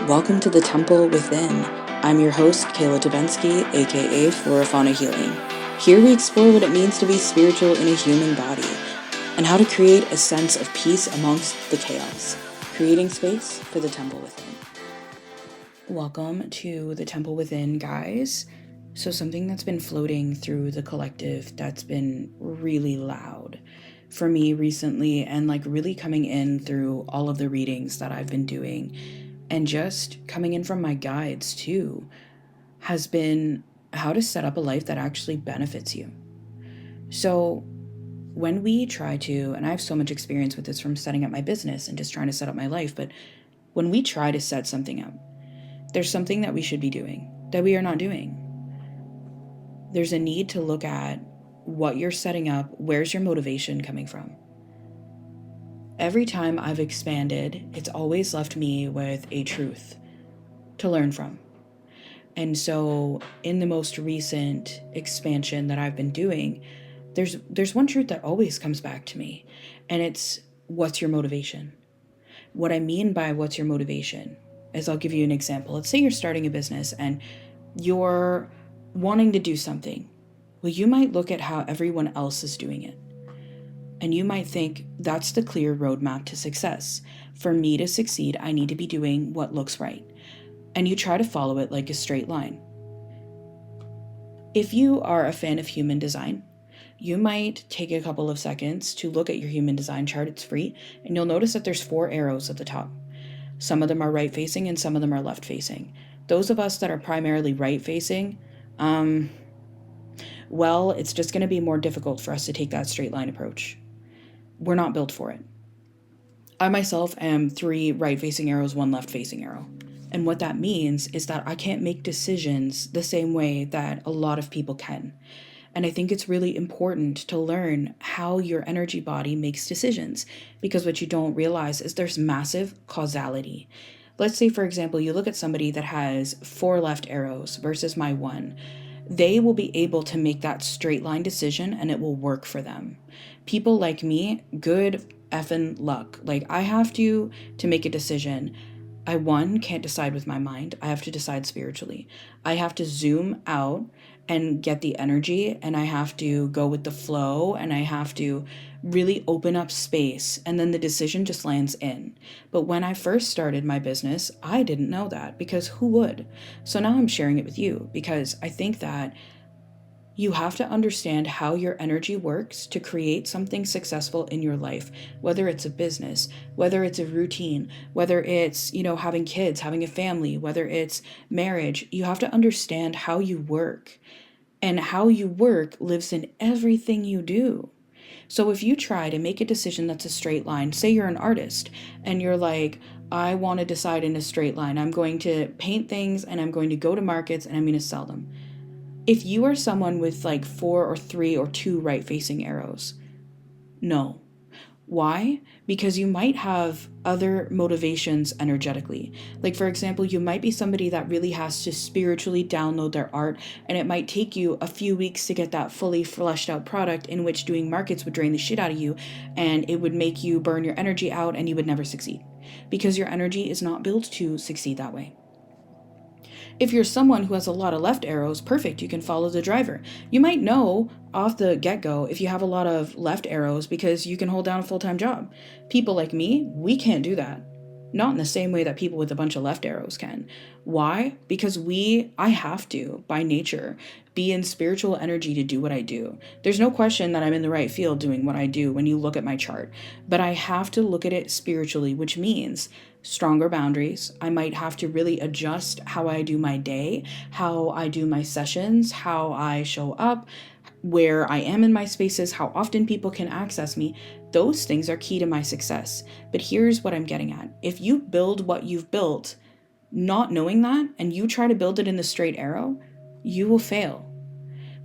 Welcome to the Temple Within. I'm your host, Kayla Tabensky, aka Flora Fauna Healing. Here we explore what it means to be spiritual in a human body and how to create a sense of peace amongst the chaos, creating space for the Temple Within. Welcome to the Temple Within, guys. So something that's been floating through the collective that's been really loud for me recently and really coming in through all of the readings that I've been doing and just coming in from my guides too, has been how to set up a life that actually benefits you. So when we try to, and I have so much experience with this from setting up my business and just trying to set up my life, but when we try to set something up, there's something that we should be doing that we are not doing. There's a need to look at what you're setting up, where's your motivation coming from? Every time I've expanded, it's always left me with a truth to learn from. And so in the most recent expansion that I've been doing, there's one truth that always comes back to me, and it's what's your motivation? What I mean by what's your motivation is, I'll give you an example. Let's say you're starting a business and you're wanting to do something. Well, you might look at how everyone else is doing it. And you might think that's the clear roadmap to success. For me to succeed, I need to be doing what looks right. And you try to follow it like a straight line. If you are a fan of human design, you might take a couple of seconds to look at your human design chart. It's free, and you'll notice that there's 4 arrows at the top. Some of them are right facing and some of them are left facing. Those of us that are primarily right facing, well, it's just going to be more difficult for us to take that straight line approach. We're not built for it. I myself am 3 right facing arrows, 1 left facing arrow. And what that means is that I can't make decisions the same way that a lot of people can. And I think it's really important to learn how your energy body makes decisions, because what you don't realize is there's massive causality. Let's say, for example, you look at somebody that has 4 left arrows versus my 1. They will be able to make that straight line decision and it will work for them. People like me, good effing luck. I have to make a decision. I can't decide with my mind. I have to decide spiritually. I have to zoom out and get the energy, and I have to go with the flow, and I have to really open up space, and then the decision just lands in. But when I first started my business, I didn't know that, because who would? So now I'm sharing it with you, because I think that you have to understand how your energy works to create something successful in your life, whether it's a business, whether it's a routine, whether it's, having kids, having a family, whether it's marriage. You have to understand how you work, and how you work lives in everything you do. So if you try to make a decision that's a straight line, say you're an artist and you're like, I want to decide in a straight line. I'm going to paint things and I'm going to go to markets and I'm going to sell them. If you are someone with 4 or 3 or 2 right facing arrows, no. Why? Because you might have other motivations energetically. For example, you might be somebody that really has to spiritually download their art, and it might take you a few weeks to get that fully fleshed out product, in which doing markets would drain the shit out of you, and it would make you burn your energy out and you would never succeed, because your energy is not built to succeed that way. If you're someone who has a lot of left arrows, perfect, you can follow the driver. You might know off the get-go if you have a lot of left arrows because you can hold down a full-time job. People like me, we can't do that. Not in the same way that people with a bunch of left arrows can. Why? Because I have to, by nature, be in spiritual energy to do what I do. There's no question that I'm in the right field doing what I do when you look at my chart. But I have to look at it spiritually, which means stronger boundaries. I might have to really adjust how I do my day, how I do my sessions, how I show up, where I am in my spaces, how often people can access me. Those things are key to my success. But here's what I'm getting at. If you build what you've built not knowing that, and you try to build it in the straight arrow, you will fail,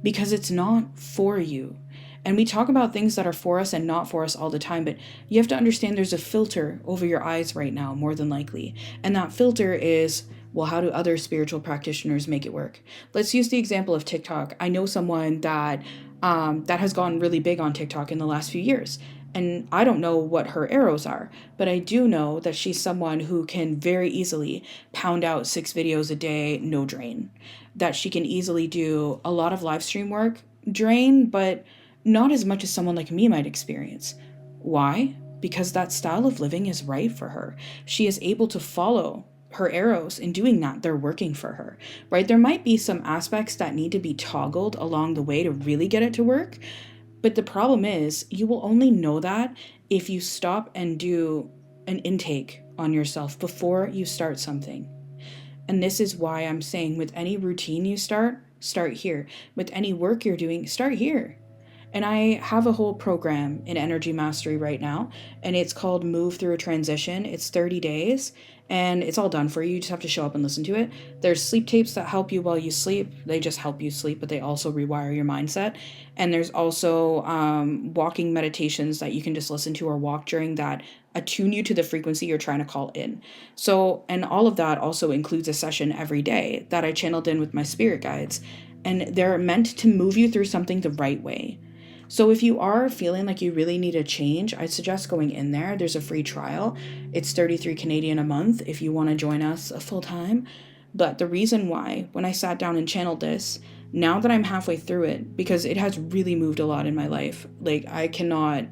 because it's not for you. And we talk about things that are for us and not for us all the time, but you have to understand there's a filter over your eyes right now, more than likely. And that filter is, well, how do other spiritual practitioners make it work? Let's use the example of TikTok. I know someone that has gone really big on TikTok in the last few years. And I don't know what her arrows are, but I do know that she's someone who can very easily pound out 6 videos a day, no drain. That she can easily do a lot of live stream work, drain, but not as much as someone like me might experience. Why? Because that style of living is right for her. She is able to follow her arrows in doing that. They're working for her, right? There might be some aspects that need to be toggled along the way to really get it to work. But the problem is, you will only know that if you stop and do an intake on yourself before you start something. And this is why I'm saying with any routine you start here. With any work you're doing, start here. And I have a whole program in Energy Mastery right now, and it's called Move Through a Transition. It's 30 days, and it's all done for you. You just have to show up and listen to it. There's sleep tapes that help you while you sleep. They just help you sleep, but they also rewire your mindset. And there's also walking meditations that you can just listen to or walk during that attune you to the frequency you're trying to call in. So, and all of that also includes a session every day that I channeled in with my spirit guides. And they're meant to move you through something the right way. So if you are feeling like you really need a change, I'd suggest going in there. There's a free trial. It's 33 Canadian a month if you want to join us full time. But the reason why, when I sat down and channeled this, now that I'm halfway through it, because it has really moved a lot in my life, like I cannot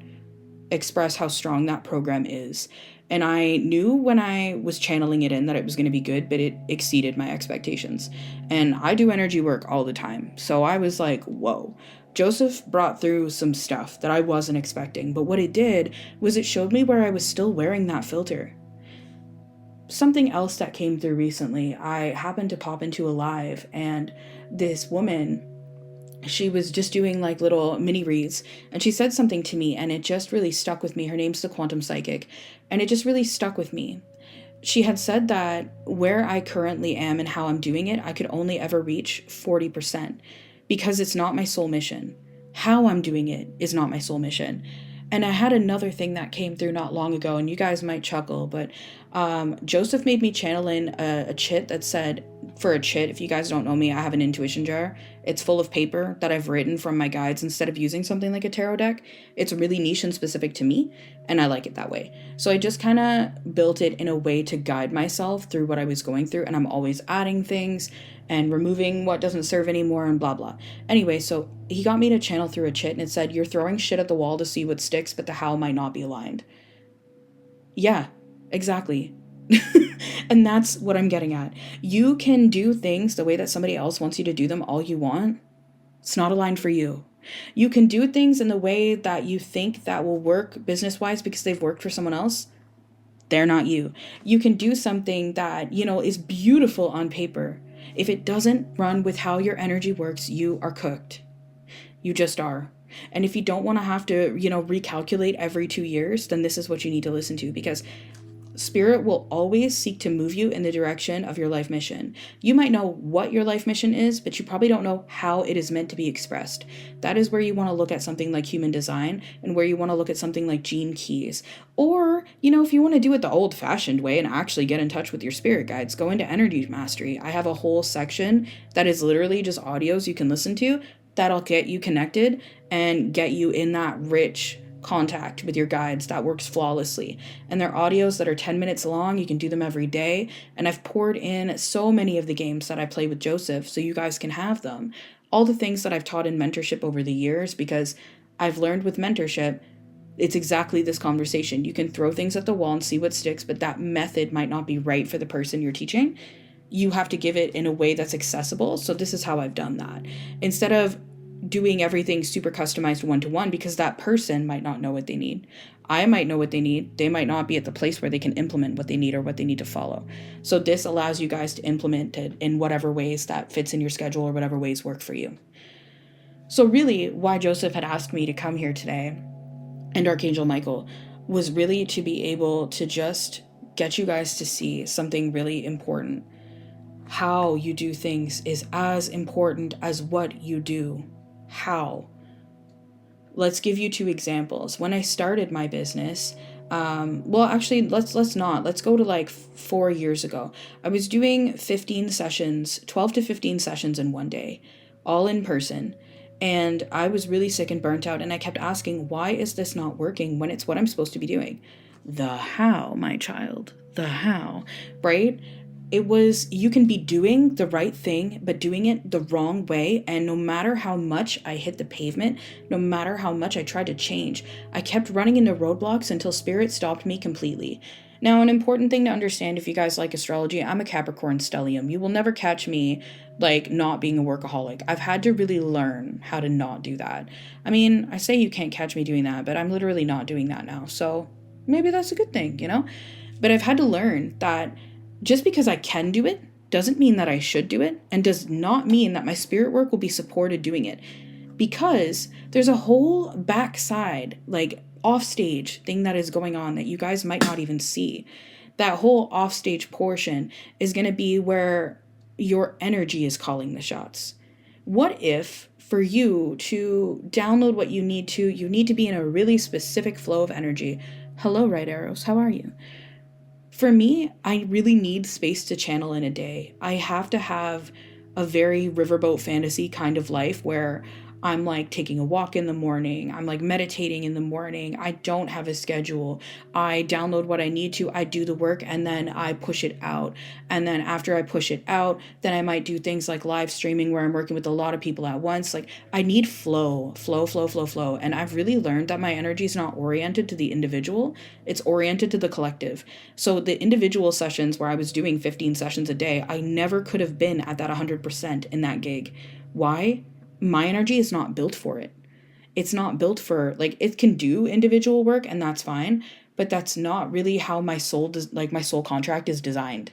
express how strong that program is. And I knew when I was channeling it in that it was going to be good, but it exceeded my expectations. And I do energy work all the time. So I was like, whoa. Joseph brought through some stuff that I wasn't expecting, but what it did was it showed me where I was still wearing that filter. Something else that came through recently, I happened to pop into a live, and this woman, she was just doing like little mini reads, and she said something to me, and it just really stuck with me. Her name's the Quantum Psychic, and it just really stuck with me. She had said that where I currently am and how I'm doing it, I could only ever reach 40%. Because it's not my soul mission. How I'm doing it is not my soul mission. And I had another thing that came through not long ago, and you guys might chuckle, but Joseph made me channel in a chit that said, for a chit, if you guys don't know me, I have an intuition jar. It's full of paper that I've written from my guides instead of using something like a tarot deck. It's really niche and specific to me, and I like it that way. So I just kind of built it in a way to guide myself through what I was going through, and I'm always adding things and removing what doesn't serve anymore and blah blah. Anyway, so he got me to channel through a chit, and it said, you're throwing shit at the wall to see what sticks, but the how might not be aligned. Yeah, exactly. And that's what I'm getting at. You can do things the way that somebody else wants you to do them all you want. It's not aligned for you. You can do things in the way that you think that will work business-wise because they've worked for someone else. They're not you. You can do something that, is beautiful on paper. If it doesn't run with how your energy works, you are cooked. You just are. And if you don't want to have to, recalculate every 2 years, then this is what you need to listen to, because Spirit will always seek to move you in the direction of your life mission. You might know what your life mission is, but you probably don't know how it is meant to be expressed. That is where you want to look at something like human design, and where you want to look at something like gene keys. Or, if you want to do it the old-fashioned way and actually get in touch with your spirit guides, go into Energy Mastery. I have a whole section that is literally just audios you can listen to that'll get you connected and get you in that rich contact with your guides that works flawlessly. And they're audios that are 10 minutes long. You can do them every day. And I've poured in so many of the games that I play with Joseph so you guys can have them. All the things that I've taught in mentorship over the years, because I've learned with mentorship, it's exactly this conversation. You can throw things at the wall and see what sticks, but that method might not be right for the person you're teaching. You have to give it in a way that's accessible. So this is how I've done that. Instead of doing everything super customized one-to-one, because that person might not know what they need. I might know what they need. They might not be at the place where they can implement what they need or what they need to follow. So this allows you guys to implement it in whatever ways that fits in your schedule or whatever ways work for you. So really, why Joseph had asked me to come here today, and Archangel Michael, was really to be able to just get you guys to see something really important. How you do things is as important as what you do. How? Let's give you 2 examples. When I started my business, let's not. Let's go to like 4 years ago. I was doing 12 to 15 sessions in one day, all in person. And I was really sick and burnt out. And I kept asking, why is this not working when it's what I'm supposed to be doing? The how, my child, the how, right? It was, you can be doing the right thing, but doing it the wrong way. And no matter how much I hit the pavement, no matter how much I tried to change, I kept running into roadblocks until spirit stopped me completely. Now, an important thing to understand if you guys like astrology, I'm a Capricorn stellium. You will never catch me like not being a workaholic. I've had to really learn how to not do that. I mean, I say you can't catch me doing that, but I'm literally not doing that now. So maybe that's a good thing, you know? But I've had to learn that just because I can do it doesn't mean that I should do it, and does not mean that my spirit work will be supported doing it. Because there's a whole backside, like offstage thing that is going on that you guys might not even see. That whole offstage portion is going to be where your energy is calling the shots. What if for you to download what you need to be in a really specific flow of energy? Hello, right arrows, how are you? For me, I really need space to channel in a day. I have to have a very riverboat fantasy kind of life where I'm like taking a walk in the morning. I'm like meditating in the morning. I don't have a schedule. I download what I need to. I do the work and then I push it out. And then after I push it out, then I might do things like live streaming where I'm working with a lot of people at once. Like I need flow. And I've really learned that my energy is not oriented to the individual. It's oriented to the collective. So the individual sessions where I was doing 15 sessions a day, I never could have been at that 100% in that gig. Why? My energy is not built for it. It's not built for, like, it can do individual work and that's fine, but that's not really how my soul does, like my soul contract is designed.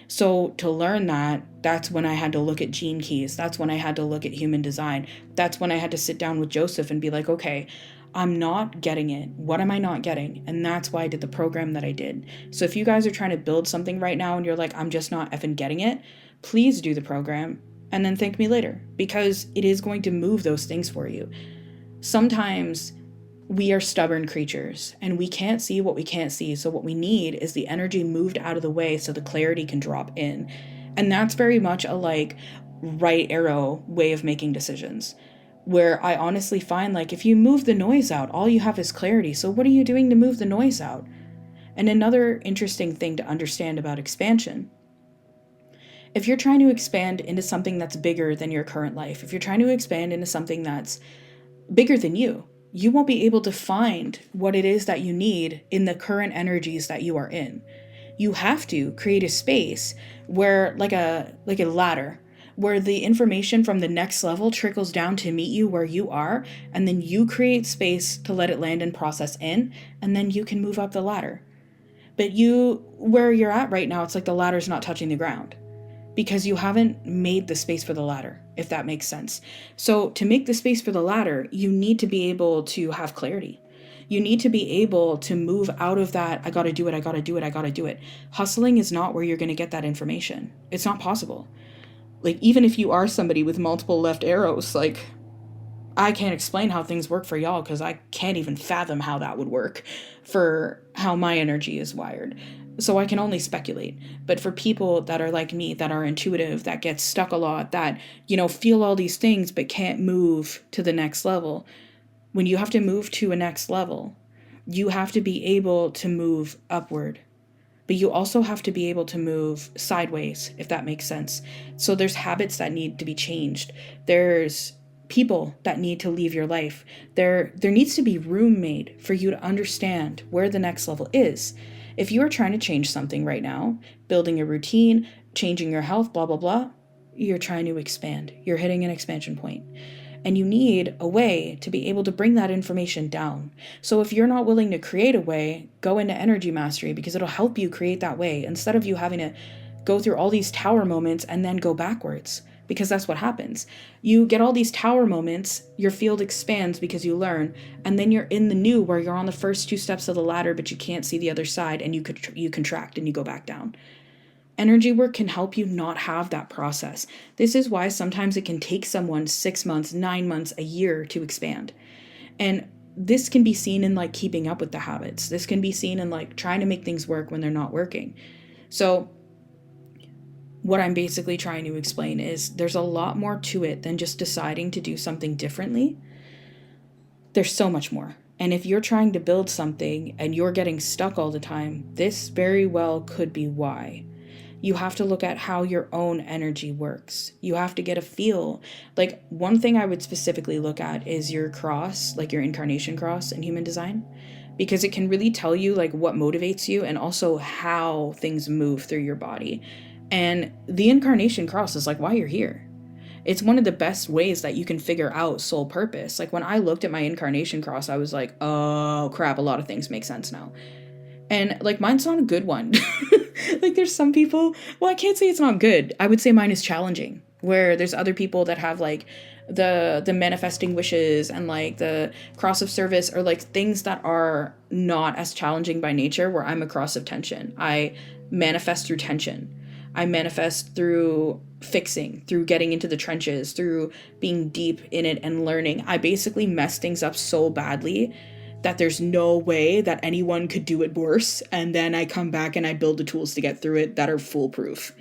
So to learn that, that's when I had to look at gene keys. That's when I had to look at human design. That's when I had to sit down with Joseph and be like, okay, I'm not getting it. What am I not getting? And that's why I did the program that I did. So if you guys are trying to build something right now and you're like, I'm just not effing getting it, please do the program and then thank me later, because it is going to move those things for you. Sometimes we are stubborn creatures and we can't see what we can't see. So what we need is the energy moved out of the way so the clarity can drop in. And that's very much a like right arrow way of making decisions, where I honestly find like if you move the noise out, all you have is clarity. So what are you doing to move the noise out? And another interesting thing to understand about expansion, if you're trying to expand into something that's bigger than your current life, if you're trying to expand into something that's bigger than you won't be able to find what it is that you need in the current energies that you are in. You have to create a space where like a ladder, where the information from the next level trickles down to meet you where you are, and then you create space to let it land and process in, and then you can move up the ladder. But where you're at right now, it's like the ladder's not touching the ground, because you haven't made the space for the ladder, if that makes sense. So to make the space for the ladder, you need to be able to have clarity. You need to be able to move out of that, I gotta do it. Hustling is not where you're gonna get that information. It's not possible. Like, even if you are somebody with multiple left arrows, like, I can't explain how things work for y'all because I can't even fathom how that would work for how my energy is wired. So I can only speculate. But for people that are like me, that are intuitive, that get stuck a lot, that, feel all these things but can't move to the next level, when you have to move to a next level, you have to be able to move upward. But you also have to be able to move sideways, if that makes sense. So there's habits that need to be changed. There's people that need to leave your life. There needs to be room made for you to understand where the next level is. If you are trying to change something right now, building a routine, changing your health, blah, blah, blah, you're trying to expand. You're hitting an expansion point. And you need a way to be able to bring that information down. So if you're not willing to create a way, go into energy mastery, because it'll help you create that way instead of you having to go through all these tower moments and then go backwards, because that's what happens. You get all these tower moments, your field expands because you learn, and then you're in the new where you're on the first two steps of the ladder, but you can't see the other side, and you contract and you go back down. Energy work can help you not have that process. This is why sometimes it can take someone 6 months, 9 months, a year to expand. And this can be seen in like keeping up with the habits. This can be seen in like trying to make things work when they're not working. So what I'm basically trying to explain is there's a lot more to it than just deciding to do something differently. There's so much more. And if you're trying to build something and you're getting stuck all the time, this very well could be why. You have to look at how your own energy works. You have to get a feel. Like, one thing I would specifically look at is your cross, like your incarnation cross in human design, because it can really tell you like what motivates you and also how things move through your body. And the incarnation cross is like why you're here. It's one of the best ways that you can figure out soul purpose. Like, when I looked at my incarnation cross, I was like, oh crap, a lot of things make sense now. And like, mine's not a good one. Like, there's some people, well, I can't say it's not good. I would say mine is challenging, where there's other people that have like the manifesting wishes and like the cross of service, or like things that are not as challenging by nature, where I'm a cross of tension. I manifest through tension. I manifest through fixing, through getting into the trenches, through being deep in it and learning. I basically mess things up so badly that there's no way that anyone could do it worse. And then I come back and I build the tools to get through it that are foolproof.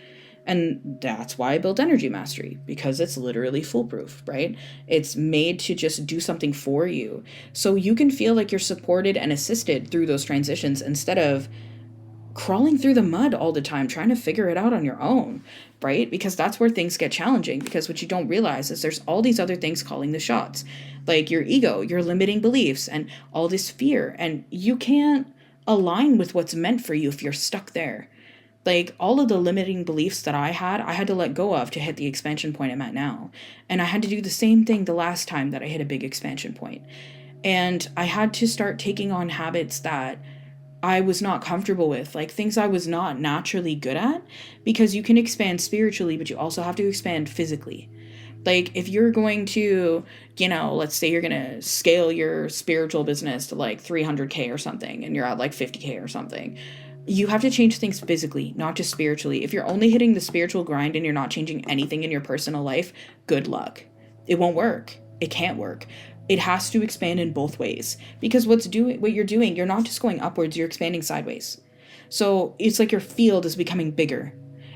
And that's why I built Energy Mastery, because it's literally foolproof, right? It's made to just do something for you. So you can feel like you're supported and assisted through those transitions instead of crawling through the mud all the time, trying to figure it out on your own, right? Because that's where things get challenging, because what you don't realize is there's all these other things calling the shots, like your ego, your limiting beliefs, and all this fear. And you can't align with what's meant for you if you're stuck there. Like, all of the limiting beliefs that I had to let go of to hit the expansion point I'm at now. And I had to do the same thing the last time that I hit a big expansion point. And I had to start taking on habits that I was not comfortable with, like things I was not naturally good at, because you can expand spiritually, but you also have to expand physically. Like, if you're going to, let's say you're going to scale your spiritual business to like 300K or something, and you're at like 50K or something, you have to change things physically, not just spiritually. If you're only hitting the spiritual grind and you're not changing anything in your personal life, good luck. It won't work. It can't work. It has to expand in both ways, because what you're doing, you're not just going upwards, you're expanding sideways. So it's like your field is becoming bigger.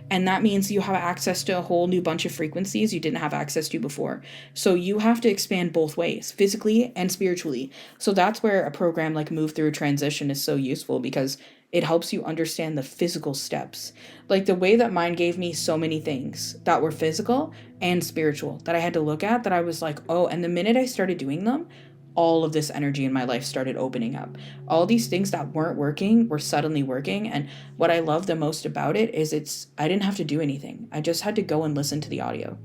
And that means you have access to a whole new bunch of frequencies you didn't have access to before. So you have to expand both ways, physically and spiritually. So that's where a program like Move Through Transition is so useful, because it helps you understand the physical steps. Like, the way that mine gave me so many things that were physical and spiritual that I had to look at, that I was like, oh, and the minute I started doing them, all of this energy in my life started opening up. All these things that weren't working were suddenly working. And what I love the most about it is I didn't have to do anything. I just had to go and listen to the audio.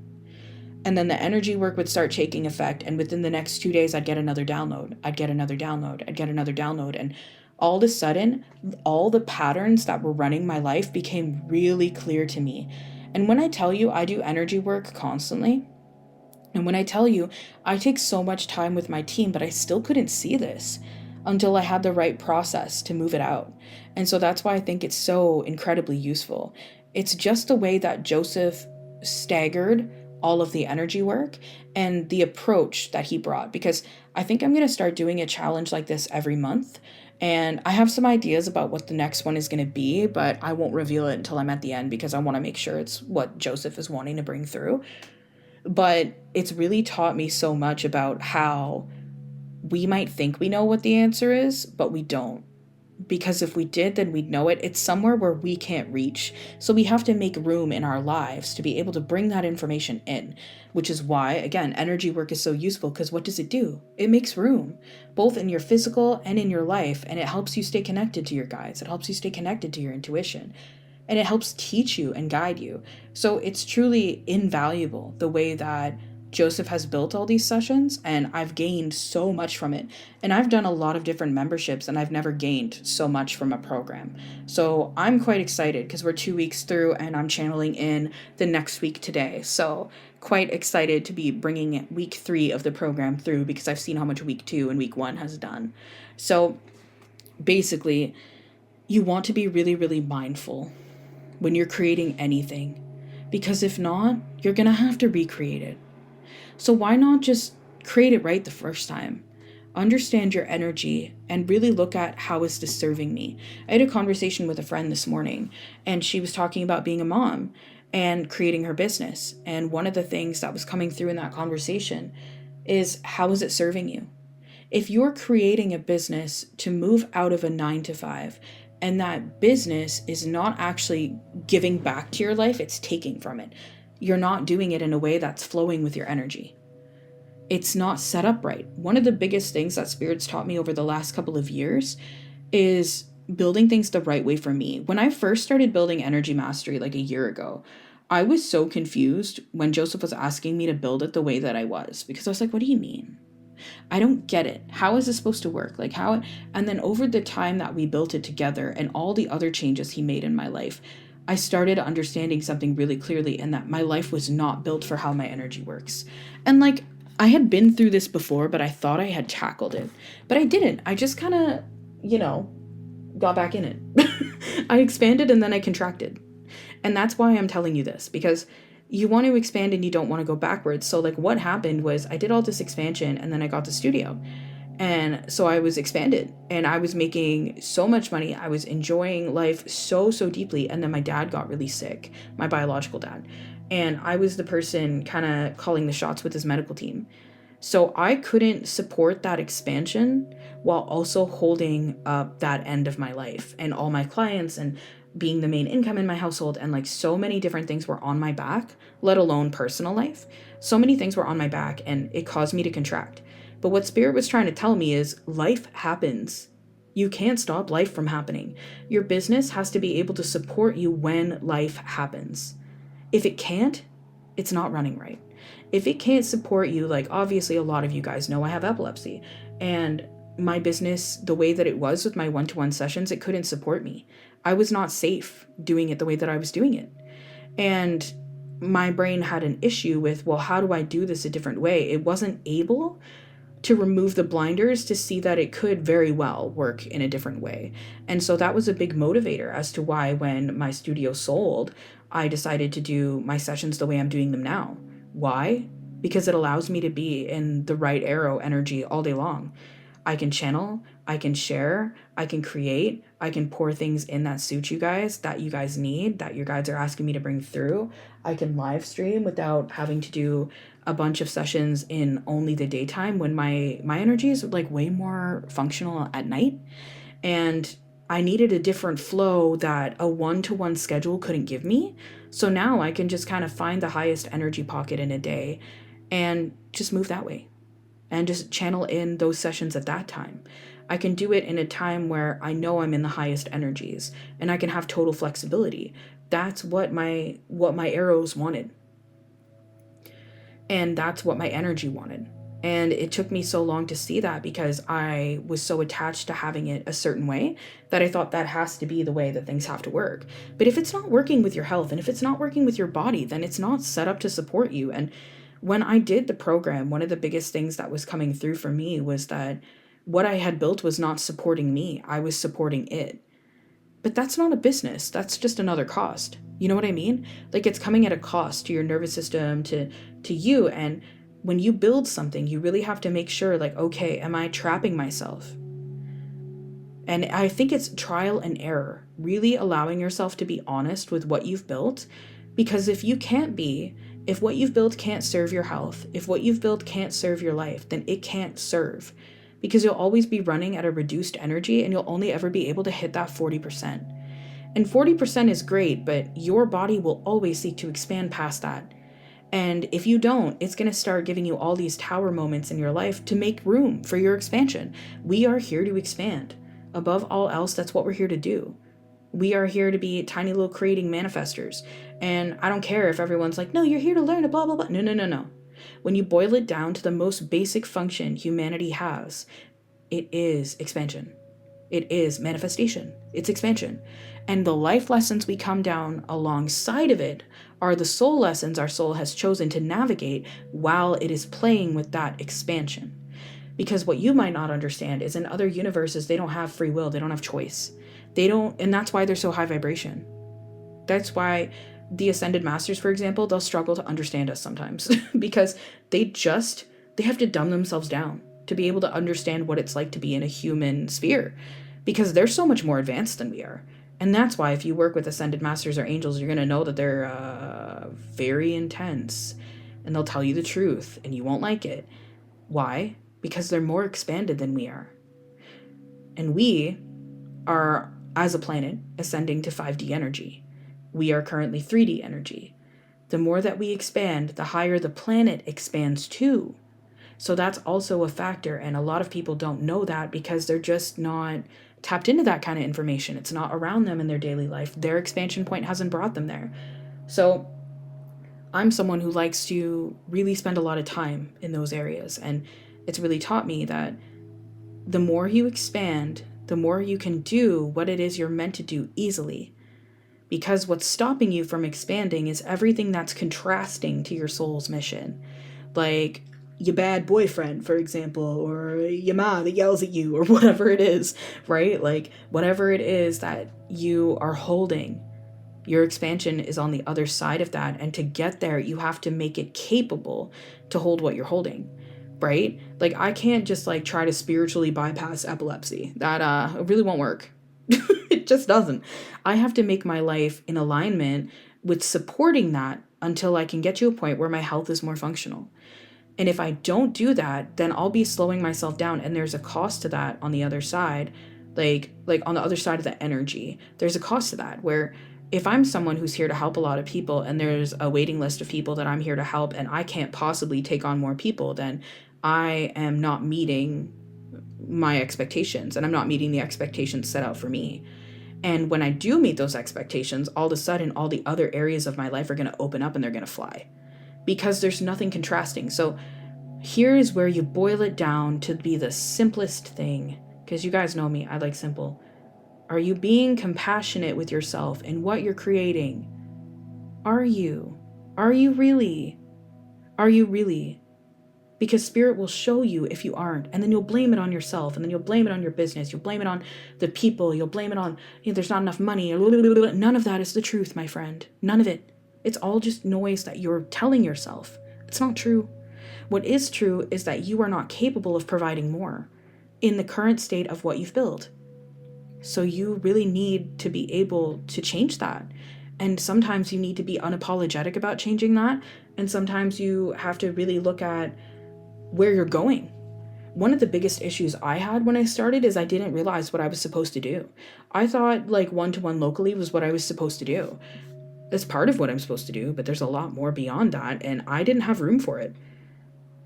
And then the energy work would start taking effect. And within the next 2 days, I'd get another download. I'd get another download. I'd get another download. And all of a sudden, all the patterns that were running my life became really clear to me. And when I tell you I do energy work constantly, and when I tell you I take so much time with my team, but I still couldn't see this until I had the right process to move it out. And so that's why I think it's so incredibly useful. It's just the way that Joseph staggered all of the energy work and the approach that he brought, because I think I'm going to start doing a challenge like this every month. And I have some ideas about what the next one is going to be, but I won't reveal it until I'm at the end, because I want to make sure it's what Joseph is wanting to bring through. But it's really taught me so much about how we might think we know what the answer is, but we don't. Because if we did, then we'd know it. It's somewhere where we can't reach. So we have to make room in our lives to be able to bring that information in, which is why, again, energy work is so useful, because what does it do? It makes room, both in your physical and in your life, and it helps you stay connected to your guides. It helps you stay connected to your intuition, and it helps teach you and guide you. So it's truly invaluable the way that Joseph has built all these sessions, and I've gained so much from it. And I've done a lot of different memberships, and I've never gained so much from a program. So I'm quite excited, because we're 2 weeks through and I'm channeling in the next week today. So quite excited to be bringing week 3 of the program through, because I've seen how much week 2 and week 1 has done. So basically, you want to be really, really mindful when you're creating anything, because if not, you're going to have to recreate it. So why not just create it right the first time? Understand your energy and really look at, how is this serving me? I had a conversation with a friend this morning, and she was talking about being a mom. and creating her business. And one of the things that was coming through in that conversation is, how is it serving you? If you're creating a business to move out of a 9 to 5, and that business is not actually giving back to your life, it's taking from it. You're not doing it in a way that's flowing with your energy. It's not set up right. One of the biggest things that Spirit's taught me over the last couple of years is building things the right way for me. When I first started building Energy Mastery like a year ago, I was so confused when Joseph was asking me to build it the way that I was, because I was like, what do you mean? I don't get it. How is this supposed to work? Like how? And then over the time that we built it together and all the other changes he made in my life, I started understanding something really clearly, and that my life was not built for how my energy works. And like, I had been through this before, but I thought I had tackled it. But I didn't. I just kind of, got back in it. I expanded and then I contracted. And that's why I'm telling you this, because you want to expand and you don't want to go backwards. So like what happened was, I did all this expansion and then I got the studio. And so I was expanded and I was making so much money. I was enjoying life so deeply. And then my dad got really sick, my biological dad. And I was the person kind of calling the shots with his medical team. So I couldn't support that expansion while also holding up that end of my life and all my clients and being the main income in my household. And like so many different things were on my back, let alone personal life. So many things were on my back and it caused me to contract. But what Spirit was trying to tell me is, life happens. You can't stop life from happening. Your business has to be able to support you when life happens. If it can't, it's not running right. If it can't support you, like obviously a lot of you guys know I have epilepsy, and my business, the way that it was with my one-to-one sessions, it couldn't support me. I was not safe doing it the way that I was doing it. And my brain had an issue with, well, how do I do this a different way? It wasn't able to remove the blinders to see that it could very well work in a different way. And so that was a big motivator as to why, when my studio sold, I decided to do my sessions the way I'm doing them now. Why? Because it allows me to be in the right arrow energy all day long. I can channel, I can share, I can create, I can pour things in that suit you guys, that you guys need, that your guides are asking me to bring through. I can live stream without having to do a bunch of sessions in only the daytime, when my energy is like way more functional at night. And I needed a different flow that a one-to-one schedule couldn't give me. So now I can just kind of find the highest energy pocket in a day and just move that way and just channel in those sessions at that time. I can do it in a time where I know I'm in the highest energies and I can have total flexibility. That's what my arrows wanted. And that's what my energy wanted. And it took me so long to see that, because I was so attached to having it a certain way that I thought that has to be the way that things have to work. But if it's not working with your health and if it's not working with your body, then it's not set up to support you. And when I did the program, one of the biggest things that was coming through for me was that what I had built was not supporting me. I was supporting it. But that's not a business. That's just another cost. You know what I mean? Like, it's coming at a cost to your nervous system, to you. And when you build something, you really have to make sure, like, okay, am I trapping myself? And I think it's trial and error, really allowing yourself to be honest with what you've built. Because if what you've built can't serve your health, if what you've built can't serve your life, then it can't serve. Because you'll always be running at a reduced energy and you'll only ever be able to hit that 40%. And 40% is great, but your body will always seek to expand past that. And if you don't, it's going to start giving you all these tower moments in your life to make room for your expansion. We are here to expand. Above all else, that's what we're here to do. We are here to be tiny little creating manifestors. And I don't care if everyone's like, no, you're here to learn a blah, blah, blah. No. When you boil it down to the most basic function humanity has, it is expansion. It is manifestation. It's expansion. And the life lessons we come down alongside of it are the soul lessons our soul has chosen to navigate while it is playing with that expansion. Because what you might not understand is, in other universes, they don't have free will. They don't have choice. And that's why they're so high vibration. That's why the ascended masters, for example, they'll struggle to understand us sometimes because they have to dumb themselves down to be able to understand what it's like to be in a human sphere, because they're so much more advanced than we are. And that's why if you work with ascended masters or angels, you're going to know that they're very intense, and they'll tell you the truth and you won't like it. Why? Because they're more expanded than we are. And we are, as a planet, ascending to 5D energy. We are currently 3D energy. The more that we expand, the higher the planet expands too. So that's also a factor, and a lot of people don't know that because they're just not tapped into that kind of information. It's not around them in their daily life. Their expansion point hasn't brought them there. So I'm someone who likes to really spend a lot of time in those areas, and it's really taught me that the more you expand, the more you can do what it is you're meant to do easily. Because what's stopping you from expanding is everything that's contrasting to your soul's mission. Like your bad boyfriend, for example, or your mom that yells at you, or whatever it is, right? Like whatever it is that you are holding, your expansion is on the other side of that. And to get there, you have to make it capable to hold what you're holding, right? Like I can't just like try to spiritually bypass epilepsy. That it really won't work. It just doesn't. I have to make my life in alignment with supporting that until I can get to a point where my health is more functional. And if I don't do that, then I'll be slowing myself down, and there's a cost to that on the other side. Like on the other side of the energy, there's a cost to that, where if I'm someone who's here to help a lot of people and there's a waiting list of people that I'm here to help and I can't possibly take on more people, then I am not meeting my expectations, and I'm not meeting the expectations set out for me. And when I do meet those expectations, all of a sudden, all the other areas of my life are going to open up and they're going to fly because there's nothing contrasting. So here is where you boil it down to be the simplest thing, because you guys know me, I like simple. Are you being compassionate with yourself in what you're creating? Are you? Are you really? Are you really? Because spirit will show you if you aren't, and then you'll blame it on yourself, and then you'll blame it on your business, you'll blame it on the people, you'll blame it on, there's not enough money. None of that is the truth, my friend. None of it. It's all just noise that you're telling yourself. It's not true. What is true is that you are not capable of providing more in the current state of what you've built. So you really need to be able to change that. And sometimes you need to be unapologetic about changing that. And sometimes you have to really look at where you're going. One of the biggest issues I had when I started is I didn't realize what I was supposed to do. I thought like one-to-one locally was what I was supposed to do. That's part of what I'm supposed to do, but there's a lot more beyond that, and I didn't have room for it.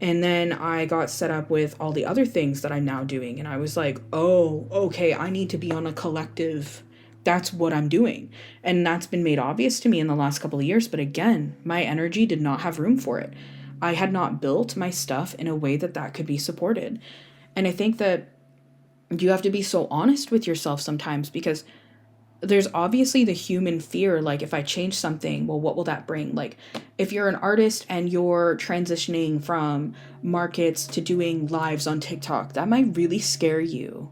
And then I got set up with all the other things that I'm now doing, and I was like, oh, okay, I need to be on a collective. That's what I'm doing. And that's been made obvious to me in the last couple of years, but again, my energy did not have room for it. I had not built my stuff in a way that that could be supported. And I think that you have to be so honest with yourself sometimes, because there's obviously the human fear, like if I change something, well, what will that bring? Like if you're an artist and you're transitioning from markets to doing lives on TikTok, that might really scare you,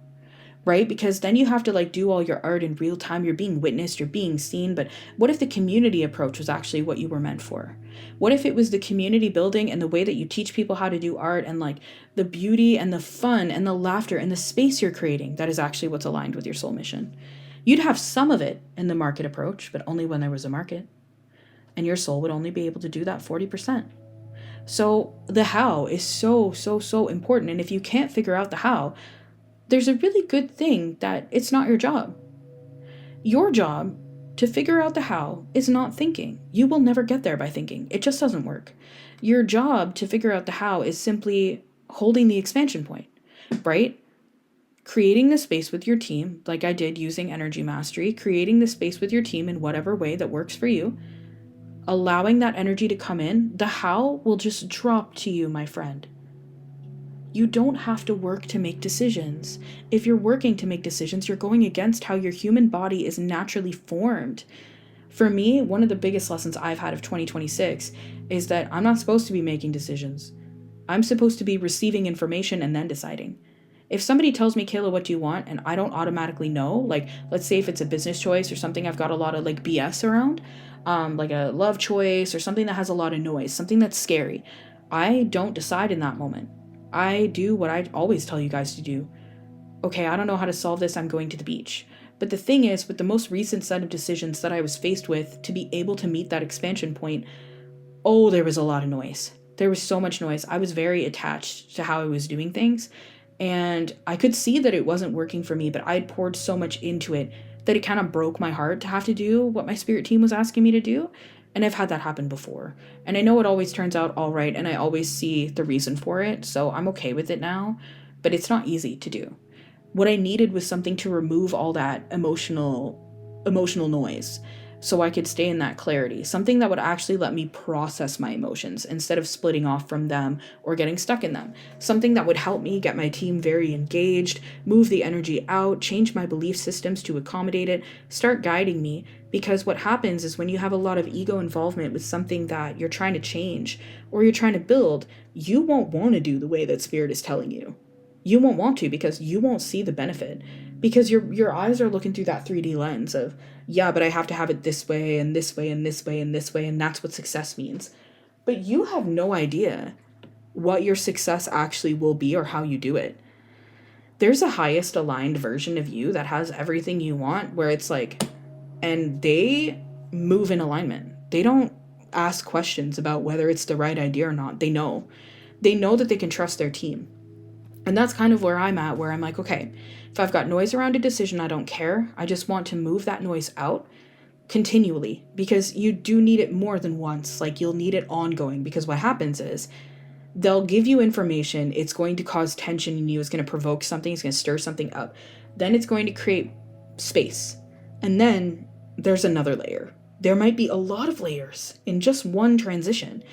right? Because then you have to like do all your art in real time. You're being witnessed, you're being seen. But what if the community approach was actually what you were meant for? What if it was the community building and the way that you teach people how to do art and like the beauty and the fun and the laughter and the space you're creating that is actually what's aligned with your soul mission? You'd have some of it in the market approach, but only when there was a market. And your soul would only be able to do that 40%. So the how is so, so, so important. And if you can't figure out the how, there's a really good thing that it's not your job. Your job to figure out the how is not thinking. You will never get there by thinking. It just doesn't work. Your job to figure out the how is simply holding the expansion point, right? Creating the space with your team, like I did using Energy Mastery, creating the space with your team in whatever way that works for you, allowing that energy to come in, the how will just drop to you, my friend. You don't have to work to make decisions. If you're working to make decisions, you're going against how your human body is naturally formed. For me, one of the biggest lessons I've had of 2026 is that I'm not supposed to be making decisions. I'm supposed to be receiving information and then deciding. If somebody tells me, Kayla, what do you want? And I don't automatically know, like, let's say if it's a business choice or something I've got a lot of like BS around, like a love choice or something that has a lot of noise, something that's scary, I don't decide in that moment. I do what I always tell you guys to do. Okay, I don't know how to solve this. I'm going to the beach. But the thing is, with the most recent set of decisions that I was faced with to be able to meet that expansion point, oh, there was a lot of noise. There was so much noise. I was very attached to how I was doing things. And I could see that it wasn't working for me, but I'd poured so much into it that it kind of broke my heart to have to do what my spirit team was asking me to do. And I've had that happen before. And I know it always turns out all right, and I always see the reason for it, so I'm okay with it now. But it's not easy to do. What I needed was something to remove all that emotional noise so I could stay in that clarity, something that would actually let me process my emotions instead of splitting off from them or getting stuck in them, something that would help me get my team very engaged, move the energy out, change my belief systems to accommodate it, start guiding me. Because what happens is when you have a lot of ego involvement with something that you're trying to change or you're trying to build, you won't want to do the way that spirit is telling you. You won't want to because you won't see the benefit, because your eyes are looking through that 3D lens of, yeah, but I have to have it this way and this way and this way and this way, and that's what success means. But you have no idea what your success actually will be or how you do it. There's a highest aligned version of you that has everything you want, where it's like, and they move in alignment. They don't ask questions about whether it's the right idea or not. They know that they can trust their team. And that's kind of where I'm at, where I'm like, okay, if I've got noise around a decision, I don't care. I just want to move that noise out continually, because you do need it more than once. Like, you'll need it ongoing, because what happens is they'll give you information. It's going to cause tension in you. It's going to provoke something. It's going to stir something up. Then it's going to create space. And then there's another layer. There might be a lot of layers in just one transition.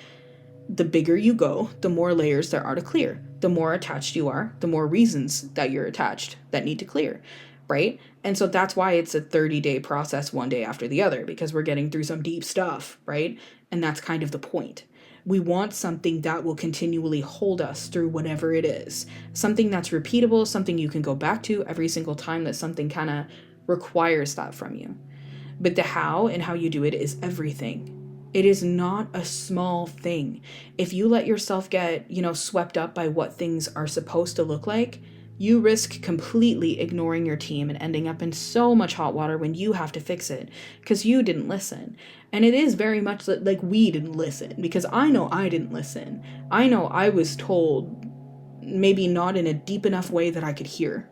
The bigger you go, the more layers there are to clear. The more attached you are, the more reasons that you're attached that need to clear, right? And so that's why it's a 30-day process, one day after the other, because we're getting through some deep stuff, right? And that's kind of the point. We want something that will continually hold us through whatever it is. Something that's repeatable, something you can go back to every single time that something kind of requires that from you. But the how and how you do it is everything. It is not a small thing. If you let yourself get, swept up by what things are supposed to look like, you risk completely ignoring your team and ending up in so much hot water when you have to fix it because you didn't listen. And it is very much like we didn't listen, because I know I didn't listen. I know I was told, maybe not in a deep enough way that I could hear.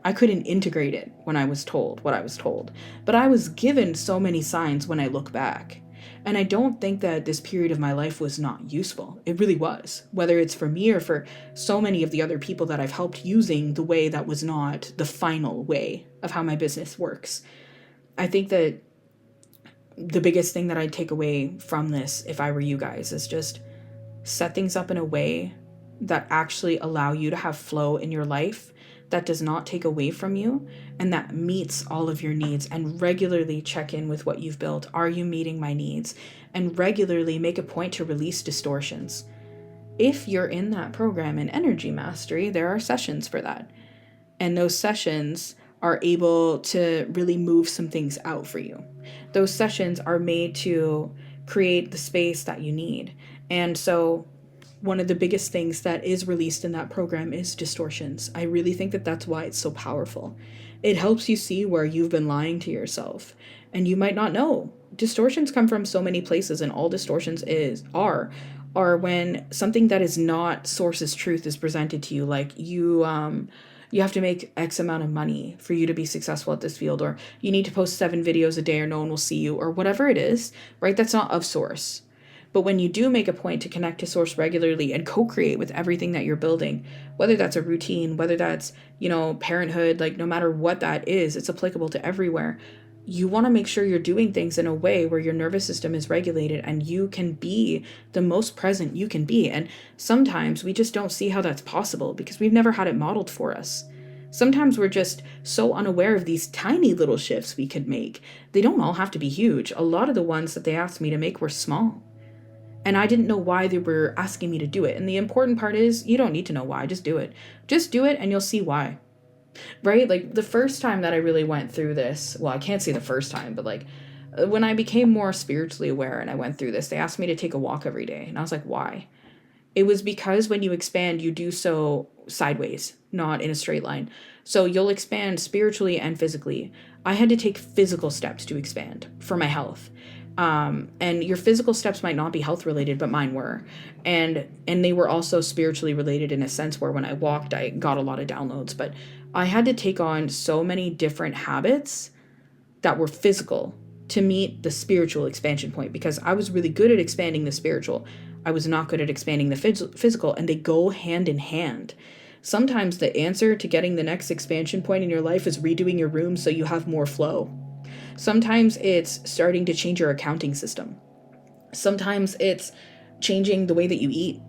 I couldn't integrate it when I was told what I was told. But I was given so many signs when I look back. And I don't think that this period of my life was not useful. It really was. Whether it's for me or for so many of the other people that I've helped using the way that was not the final way of how my business works. I think that the biggest thing that I'd take away from this, if I were you guys, is just set things up in a way that actually allow you to have flow in your life, that does not take away from you, and that meets all of your needs, and regularly check in with what you've built. Are you meeting my needs? And regularly make a point to release distortions. If you're in that program in Energy Mastery, there are sessions for that. And those sessions are able to really move some things out for you. Those sessions are made to create the space that you need. And so one of the biggest things that is released in that program is distortions. I really think that that's why it's so powerful. It helps you see where you've been lying to yourself, and you might not know. Distortions come from so many places, and all distortions are when something that is not source's truth is presented to you, like you have to make X amount of money for you to be successful at this field, or you need to post 7 videos a day or no one will see you, or whatever it is, right? That's not of source. But when you do make a point to connect to source regularly and co-create with everything that you're building, whether that's a routine, whether that's, parenthood, like no matter what that is, it's applicable to everywhere. You want to make sure you're doing things in a way where your nervous system is regulated and you can be the most present you can be. And sometimes we just don't see how that's possible because we've never had it modeled for us. Sometimes we're just so unaware of these tiny little shifts we could make. They don't all have to be huge. A lot of the ones that they asked me to make were small. And I didn't know why they were asking me to do it. And the important part is you don't need to know why. Just do it. Just do it and you'll see why. Right? Like the first time that I really went through this, well, I can't say the first time, but like when I became more spiritually aware and I went through this, they asked me to take a walk every day. And I was like, why? It was because when you expand, you do so sideways, not in a straight line. So you'll expand spiritually and physically. I had to take physical steps to expand for my health. And your physical steps might not be health related, but mine were. And they were also spiritually related in a sense where when I walked, I got a lot of downloads. But I had to take on so many different habits that were physical to meet the spiritual expansion point, because I was really good at expanding the spiritual. I was not good at expanding the physical, and they go hand in hand. Sometimes the answer to getting the next expansion point in your life is redoing your room so you have more flow. Sometimes it's starting to change your accounting system. Sometimes it's changing the way that you eat.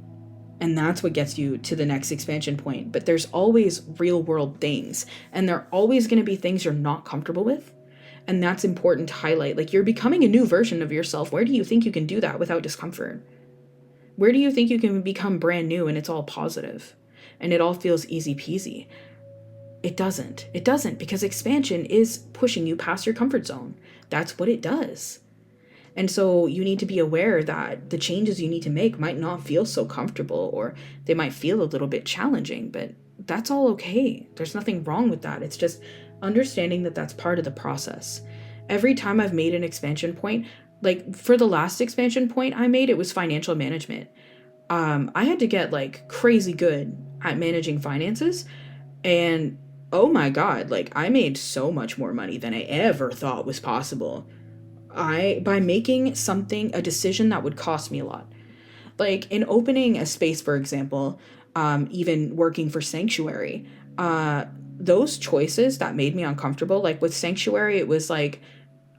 And that's what gets you to the next expansion point. But there's always real world things. And there are always going to be things you're not comfortable with. And that's important to highlight. Like, you're becoming a new version of yourself. Where do you think you can do that without discomfort? Where do you think you can become brand new and it's all positive and it all feels easy peasy? It doesn't. It doesn't, because expansion is pushing you past your comfort zone. That's what it does. And so you need to be aware that the changes you need to make might not feel so comfortable, or they might feel a little bit challenging, but that's all okay. There's nothing wrong with that. It's just understanding that that's part of the process. Every time I've made an expansion point, like for the last expansion point I made, it was financial management. I had to get like crazy good at managing finances, and oh my God, like I made so much more money than I ever thought was possible. By making a decision that would cost me a lot. Like in opening a space, for example, even working for Sanctuary, those choices that made me uncomfortable, like with Sanctuary, it was like,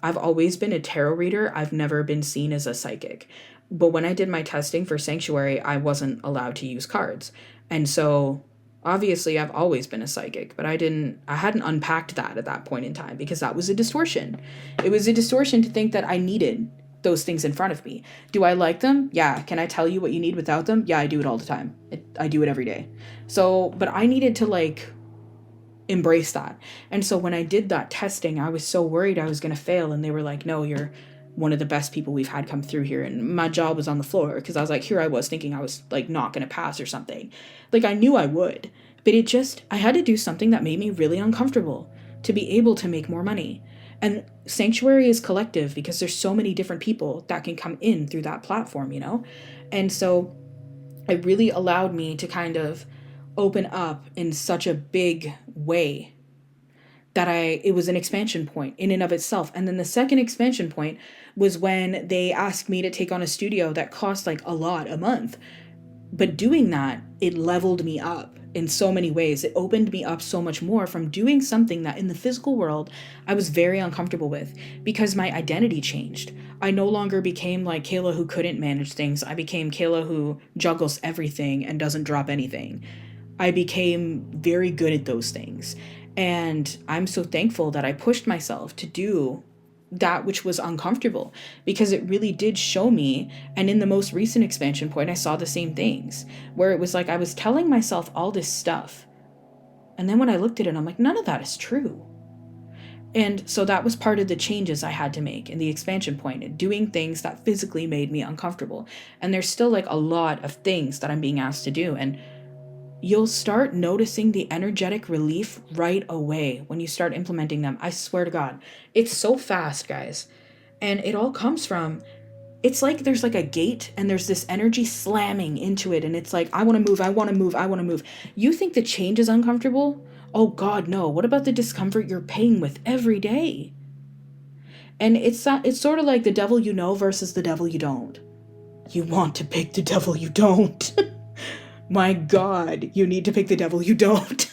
I've always been a tarot reader. I've never been seen as a psychic. But when I did my testing for Sanctuary, I wasn't allowed to use cards. And so obviously I've always been a psychic, but I hadn't unpacked that at that point in time, because that was a distortion. It was a distortion to think that I needed those things in front of me. Do I like them? Yeah. Can I tell you what you need without them? Yeah, I do it all the time. I do it every day. So, but I needed to like embrace that. And so when I did that testing, I was so worried I was going to fail. And they were like, no, you're one of the best people we've had come through here. And my jaw was on the floor, because I was like, here I was thinking I was like not going to pass or something. Like I knew I would, but I had to do something that made me really uncomfortable to be able to make more money. And Sanctuary is collective, because there's so many different people that can come in through that platform, you know? And so it really allowed me to kind of open up in such a big way that it was an expansion point in and of itself. And then the second expansion point was when they asked me to take on a studio that cost like a lot a month. But doing that, it leveled me up in so many ways. It opened me up so much more from doing something that in the physical world I was very uncomfortable with, because my identity changed. I no longer became like Kayla who couldn't manage things. I became Kayla who juggles everything and doesn't drop anything. I became very good at those things. And I'm so thankful that I pushed myself to do that which was uncomfortable, because it really did show me. And in the most recent expansion point, I saw the same things, where it was like I was telling myself all this stuff, and then when I looked at it, I'm like, none of that is true. And so that was part of the changes I had to make in the expansion point, doing things that physically made me uncomfortable. And there's still like a lot of things that I'm being asked to do, and you'll start noticing the energetic relief right away when you start implementing them. I swear to God, it's so fast, guys. And it all comes from, it's like there's like a gate and there's this energy slamming into it. And it's like, I want to move, I want to move, I want to move. You think the change is uncomfortable? Oh God, no. What about the discomfort you're paying with every day? And it's sort of like the devil you know versus the devil you don't. You want to pick the devil you don't. My God, you need to pick the devil you don't.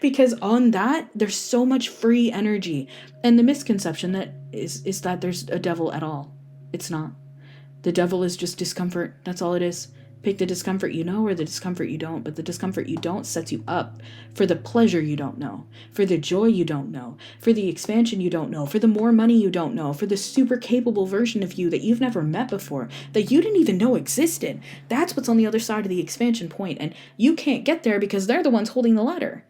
Because on that, there's so much free energy. And the misconception that is that there's a devil at all. It's not. The devil is just discomfort. That's all it is. Pick the discomfort you know or the discomfort you don't. But the discomfort you don't sets you up for the pleasure you don't know, for the joy you don't know, for the expansion you don't know, for the more money you don't know, for the super capable version of you that you've never met before, that you didn't even know existed. That's what's on the other side of the expansion point. And you can't get there because they're the ones holding the ladder.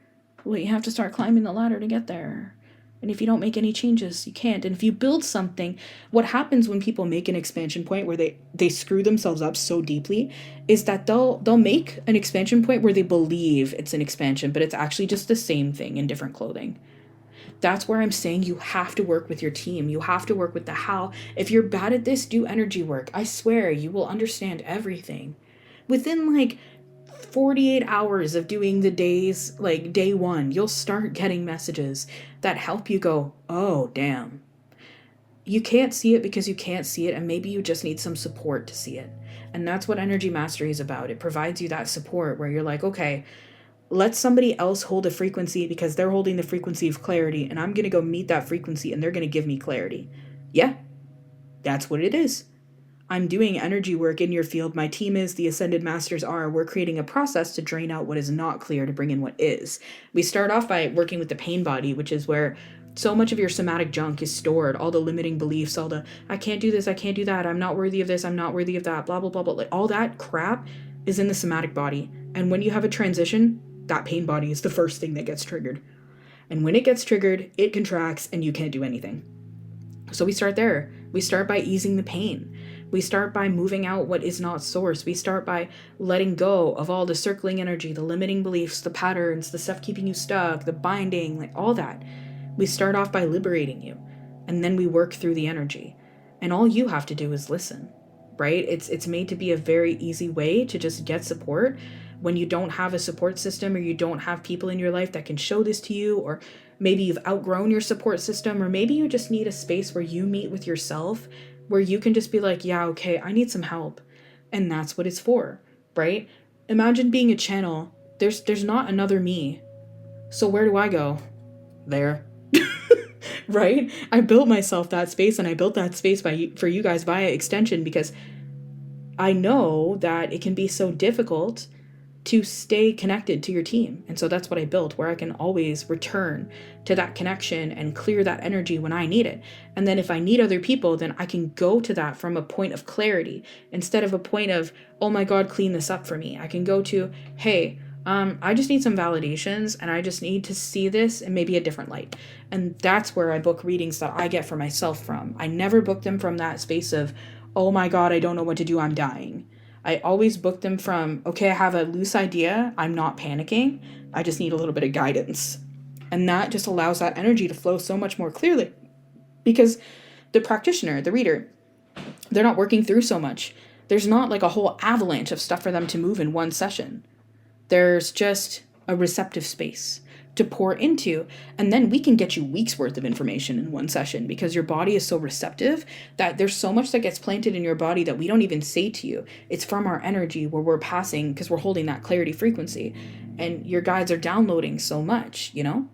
Well, you have to start climbing the ladder to get there. And if you don't make any changes, you can't. And if you build something, what happens when people make an expansion point where they screw themselves up so deeply is that they'll make an expansion point where they believe it's an expansion, but it's actually just the same thing in different clothing. That's where I'm saying you have to work with your team. You have to work with the how. If you're bad at this, do energy work. I swear you will understand everything. Within like 48 hours of doing the days, like day one, you'll start getting messages that help you go, oh, damn. You can't see it because you can't see it, and maybe you just need some support to see it. And that's what energy mastery is about. It provides you that support where you're like, okay, let somebody else hold a frequency because they're holding the frequency of clarity, and I'm going to go meet that frequency and they're going to give me clarity. Yeah, that's what it is. I'm doing energy work in your field. My team is, the Ascended Masters are. We're creating a process to drain out what is not clear to bring in what is. We start off by working with the pain body, which is where so much of your somatic junk is stored. All the limiting beliefs, all the, I can't do this, I can't do that, I'm not worthy of this, I'm not worthy of that, blah, blah, blah, blah. Like, all that crap is in the somatic body. And when you have a transition, that pain body is the first thing that gets triggered. And when it gets triggered, it contracts and you can't do anything. So we start there. We start by easing the pain. We start by moving out what is not source. We start by letting go of all the circling energy, the limiting beliefs, the patterns, the stuff keeping you stuck, the binding, like all that. We start off by liberating you, and then we work through the energy. And all you have to do is listen, right? It's made to be a very easy way to just get support when you don't have a support system, or you don't have people in your life that can show this to you, or maybe you've outgrown your support system, or maybe you just need a space where you meet with yourself, where you can just be like, yeah, okay, I need some help. And that's what it's for, right? Imagine being a channel. There's not another me. So where do I go? There. Right? I built myself that space, and I built that space for you guys via extension, because I know that it can be so difficult to stay connected to your team. And so that's what I built, where I can always return to that connection and clear that energy when I need it. And then if I need other people, then I can go to that from a point of clarity instead of a point of, oh my God, clean this up for me. I can go to, hey, I just need some validations, and I just need to see this in maybe a different light. And that's where I book readings that I get for myself from. I never book them from that space of, oh my God, I don't know what to do, I'm dying. I always book them from, okay, I have a loose idea, I'm not panicking, I just need a little bit of guidance. And that just allows that energy to flow so much more clearly, because the practitioner, the reader, they're not working through so much. There's not like a whole avalanche of stuff for them to move in one session. There's just a receptive space to pour into, and then we can get you weeks worth of information in one session, because your body is so receptive that there's so much that gets planted in your body that we don't even say to you. It's from our energy where we're passing, because we're holding that clarity frequency, and your guides are downloading so much, you know?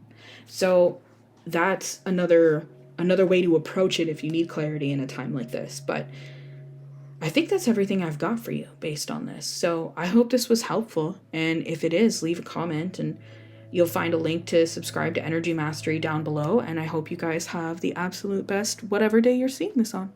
So that's another way to approach it if you need clarity in a time like this. But I think that's everything I've got for you based on this. So I hope this was helpful. And if it is, leave a comment, and you'll find a link to subscribe to Energy Mastery down below. And I hope you guys have the absolute best whatever day you're seeing this on.